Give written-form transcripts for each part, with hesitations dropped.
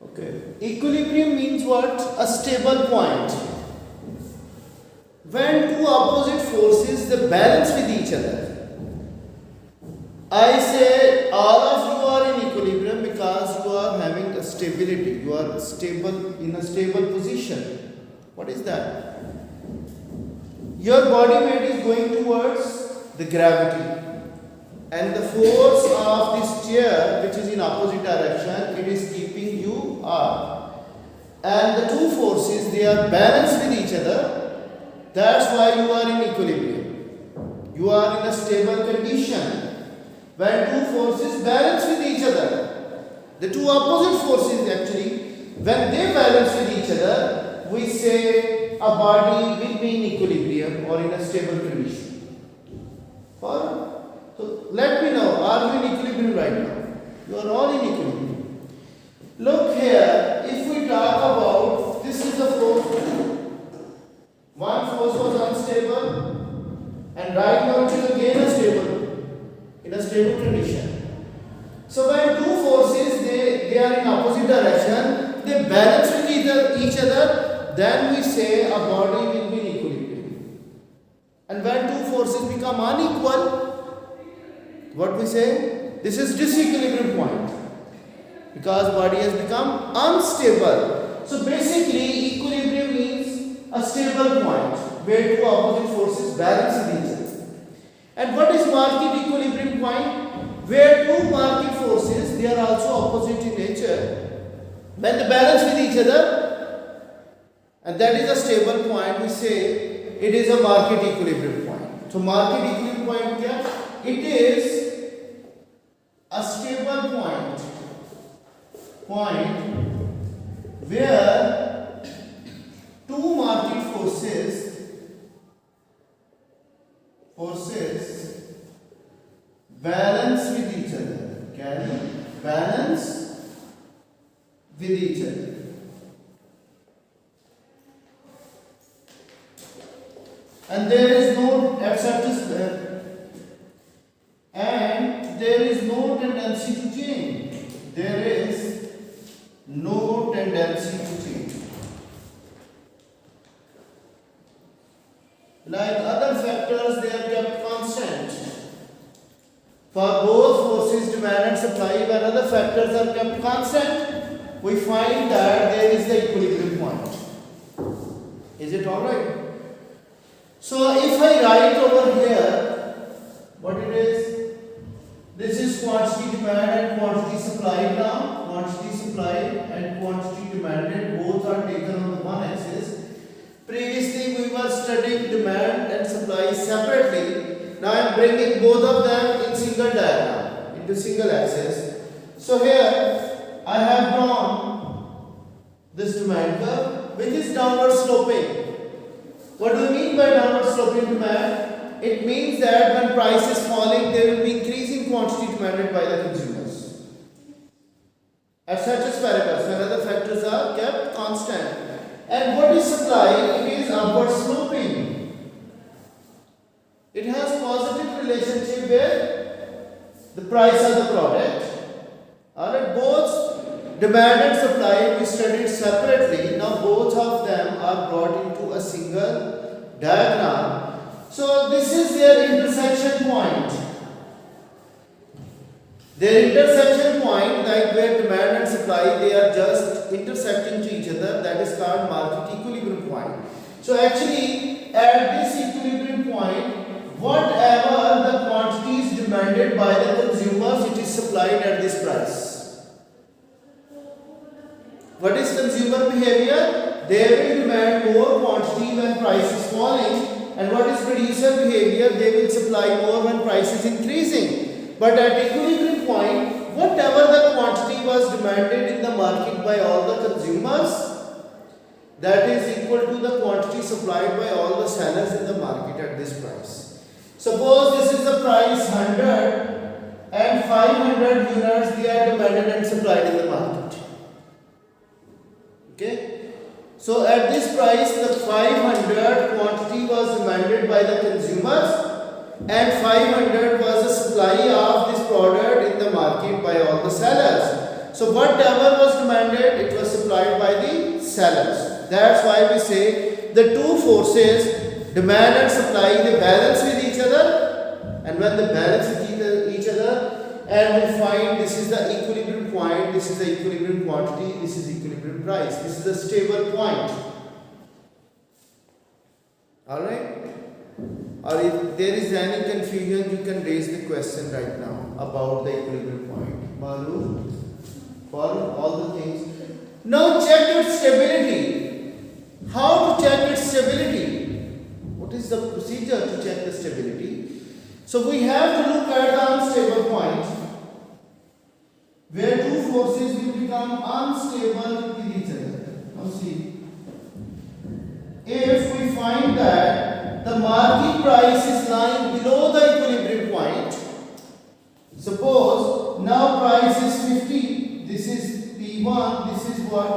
Okay. Equilibrium means what? A stable point. When two opposite forces they balance with each other. I say all of you are in equilibrium because you are having a stability. You are stable in a stable position. What is that? Your body weight is going towards the gravity. And the force of this chair, which is in opposite direction, it is keeping you up. And the two forces, they are balanced with each other. That's why you are in equilibrium. You are in a stable condition. When two forces balance with each other, the two opposite forces actually, when they balance with each other, we say a body will be in equilibrium or in a stable condition. Fine? So let me know, are you in equilibrium right now? You are all in equilibrium. Look here, if we talk about, this is the force. One force was unstable and right now it is again in a stable condition. So when two forces, they are in opposite direction, they balance with each other, then we say a body will be in equilibrium. And when two forces become unequal, what we say? This is disequilibrium point because body has become unstable. So basically equilibrium means a stable point where two opposite forces balance with each other. And what is market equilibrium point? Where two market forces, they are also opposite in nature. When they balance with each other, and that is a stable point, we say it is a market equilibrium point. So market equilibrium point kya? It is a stable point where two market forces balance with each other. Can balance with each other. And there is no and there is no tendency to change. There is no tendency to change. Like other factors, they are kept constant. For both forces, demand and supply, when other factors are kept constant, we find that there is the equilibrium point. Is it alright? So if I write over here, what it is? This is quantity demand and quantity supplied now. Quantity supplied and quantity demanded both are taken on the one axis. Previously we were studying demand and supply separately. Now I am bringing both of them in single diagram, into single axis. So here I have drawn this demand curve which is downward sloping. What do you mean by downward sloping demand? It means that when price is falling, there will be increasing quantity demanded by the consumers. At such asparagus, when other factors are kept constant. And what is supply? It is upward sloping. It has positive relationship with the price of the product. Alright, both demand and supply we studied separately. Now both of them are brought into a single diagram. So this is their intersection point. Their intersection point, like where demand and supply, they are just intersecting to each other. That is called market equilibrium point. So actually, at this equilibrium point, whatever the quantity is demanded by the consumers, it is supplied at this price. What is consumer behavior? They will demand more quantity when price is falling. And what is producer behavior? They will supply more when price is increasing. But at equilibrium point, whatever the quantity was demanded in the market by all the consumers, that is equal to the quantity supplied by all the sellers in the market at this price. Suppose this is the price 100 and 500 units they are demanded and supplied in the market. Okay? So at this price, the 500 quantity was demanded by the consumers and 500 was the supply of this product in the market by all the sellers. So whatever was demanded, it That's why we say the two forces, demand and supply, they balance with each other, and when they balance with each other, and we find this is the equilibrium point, this is the equilibrium quantity, this is equilibrium price, this is the stable point. Alright? Or if there is any confusion, you can raise the question right now about the equilibrium point. Malu, follow all the things. Now check its stability. How to check its stability? What is the procedure to check the stability? So we have to look at the unstable point, where two forces will become unstable with each other. Now see, if we find that the market price is lying below the equilibrium point, suppose now price is 50, this is P1, this is what?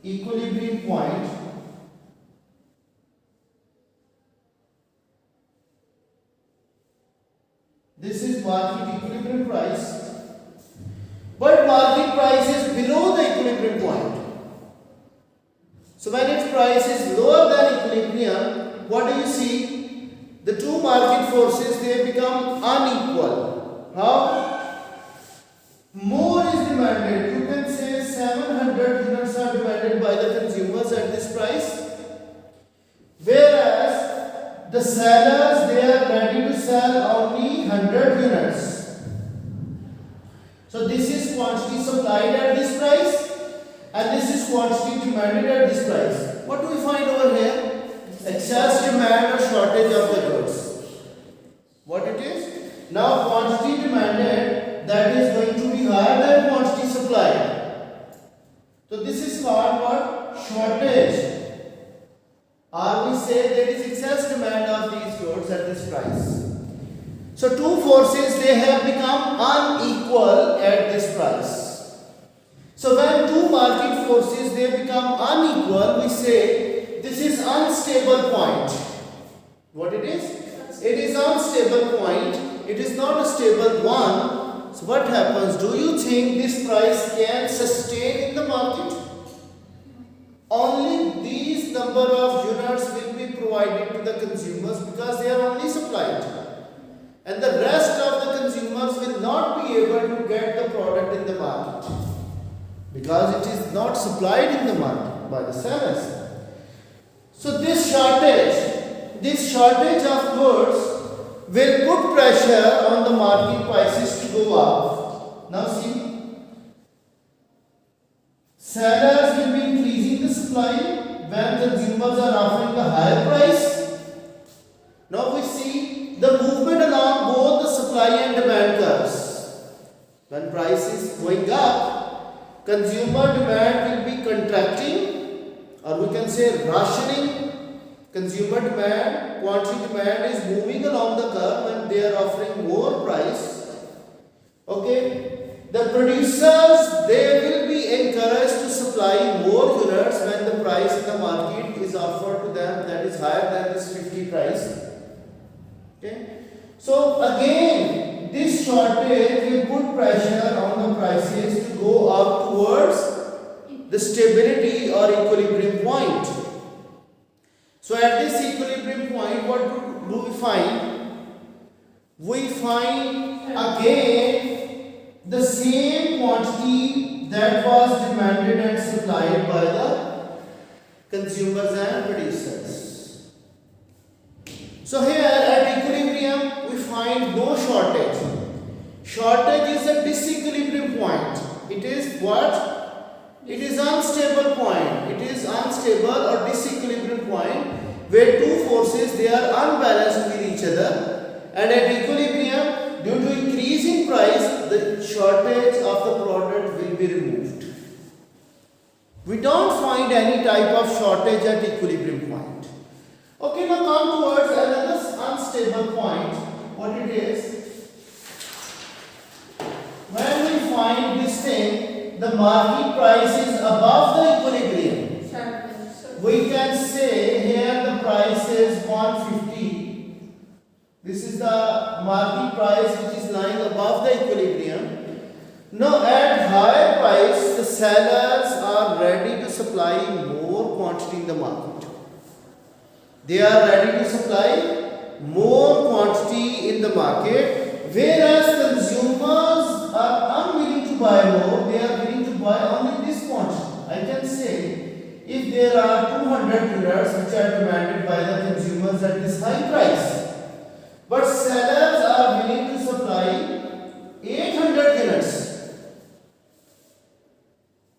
Equilibrium point. This is market equilibrium price. But market price is below the equilibrium point. So when its price is lower than equilibrium, what do you see? The two market forces, they become unequal. How? More is demanded. You can say 700 units are demanded by the consumers at this price. Whereas the sellers, they are ready to sell only 100 units. So this is quantity supplied at this price, and this is quantity demanded at this price. What do we find over here? Excess demand or shortage of the goods. What it is? Now quantity demanded, that is going to be higher than quantity supplied. So this is called what? Shortage. Or we say there is excess demand of these goods at this price. So two forces, they have become unequal at this price. So when two market forces, they become unequal, we say this is unstable point. What it is? It is unstable point. It is not a stable one. So what happens? Do you think this price can sustain in the market? Only these number of units will be provided to the consumers because they are only supplied. And the rest of the consumers will not be able to get the product in the market because it is not supplied in the market by the sellers. So this shortage of goods will put pressure on the market prices to go up. Now see, sellers will be increasing the supply when consumers are offering a higher price. Now we see the movement along both the supply and demand curves. When price is going up, consumer demand will be contracting, or we can say rationing. Consumer demand, quantity demand is moving along the curve and they are offering more price. Okay, the producers, they will be encouraged to supply more units when the price in the market is offered to them that is higher than this 50 price. Okay, so again this shortage will put pressure on the prices to go up towards the stability or equilibrium point. So at this equilibrium point, what do we find? We find again the same quantity that was demanded and supplied by the consumers and producers. So here at equilibrium, we find no shortage. Shortage is a disequilibrium point. It is what? It is unstable point. It is unstable or disequilibrium point where two forces, they are unbalanced with each other, and at equilibrium, due to increase in price, the shortage of the product will be removed. We don't find any type of shortage at equilibrium point. Okay, now come towards another unstable point. What it is? When we find this thing, the market price is above the equilibrium. We can say here the price is 150. This is the market price which is lying above the equilibrium. Now at higher price, the sellers are ready to supply more quantity in the market. They are ready to supply more quantity in the market, whereas consumers are unwilling to buy more. They are willing to buy only this quantity. I can say, if there are 200 units which are demanded by the consumers at this high price, but sellers are willing to supply 800 units.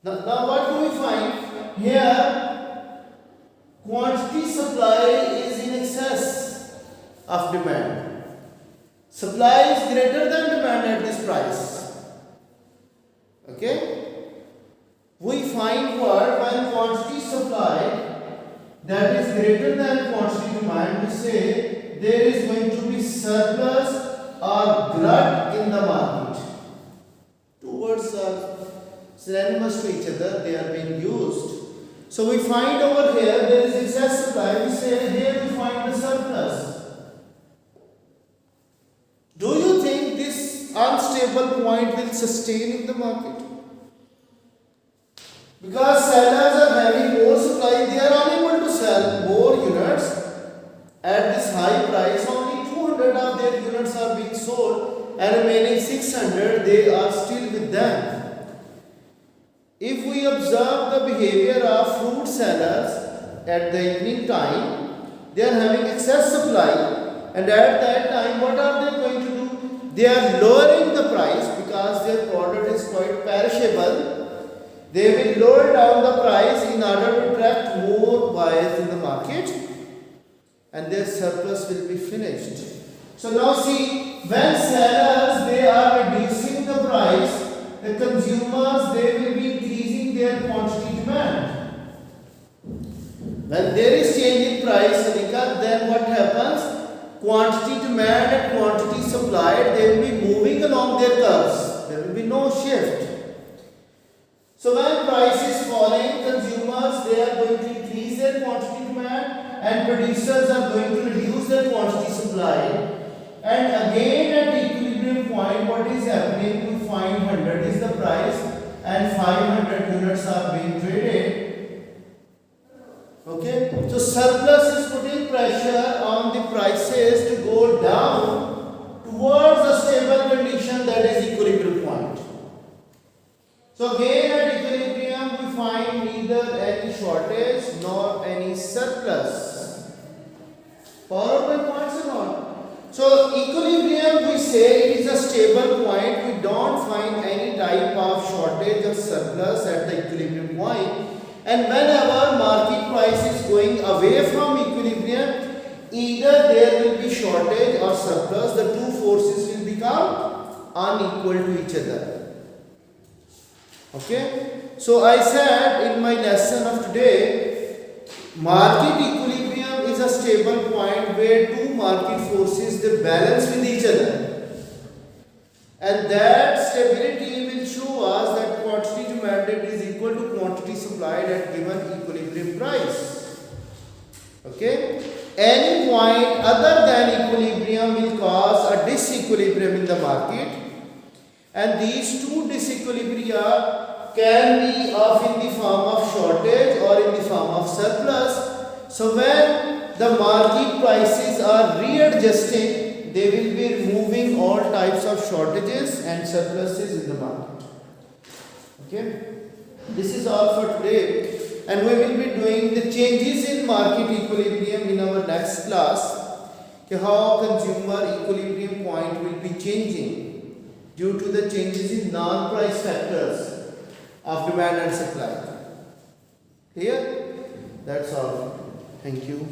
Now what do we find? Here, quantity supply is in excess of demand. Supply is greater than demand at this price. Okay? We find what when quantity supply that is greater than quantity demand, we say there is going to be surplus or glut in the market. Two words are synonymous to each other, they are being used. So we find over here there is excess supply, we say here we find the surplus. Do you think this unstable point will sustain in the market? Because sellers are having more supply, they are unable to sell more units at this high price. Only 200 of their units are being sold and remaining 600 they are still with them. If we observe the behavior of fruit sellers at the evening time, they are having excess supply, and at that time what are they going to do? They are lowering the price because their product is quite perishable. They will lower down the price in order to attract more buyers in the market, and their surplus will be finished. So now see, when sellers they are reducing the price, the consumers they will be increasing their quantity demand. When there is change in price, Anika, then what happens? Quantity demand and quantity supplied, they will be moving along their curves. There will be no shift. So when price is falling, consumers they are going to increase their quantity demand and producers are going to reduce their quantity supply. And again at equilibrium point, what is happening? We find 100 is the price and 500 units are being traded. Okay, so surplus is putting pressure on the prices to go down towards a stable condition, that is equilibrium point. So again at equilibrium we find neither any shortage nor any surplus. Follow my points or not? So equilibrium we say it is a stable point. We don't find any type of shortage or surplus at the equilibrium point. And whenever market price is going away from equilibrium, either there will be shortage or surplus. The two forces will become unequal to each other. Okay, so I said in my lesson of today, market equilibrium is a stable point where two market forces they balance with each other, and that stability will show us that quantity demanded is equal to quantity supplied at given equilibrium price. Okay, any point other than equilibrium will cause a disequilibrium in the market, and these two disequilibria can be in the form of shortage or in the form of surplus. So when the market prices are readjusting, they will be removing all types of shortages and surpluses in the market. Okay, this is all for today, and we will be doing the changes in market equilibrium in our next class. How consumer equilibrium point will be changing due to the changes in non-price factors of demand and supply. Clear? That's all. Thank you.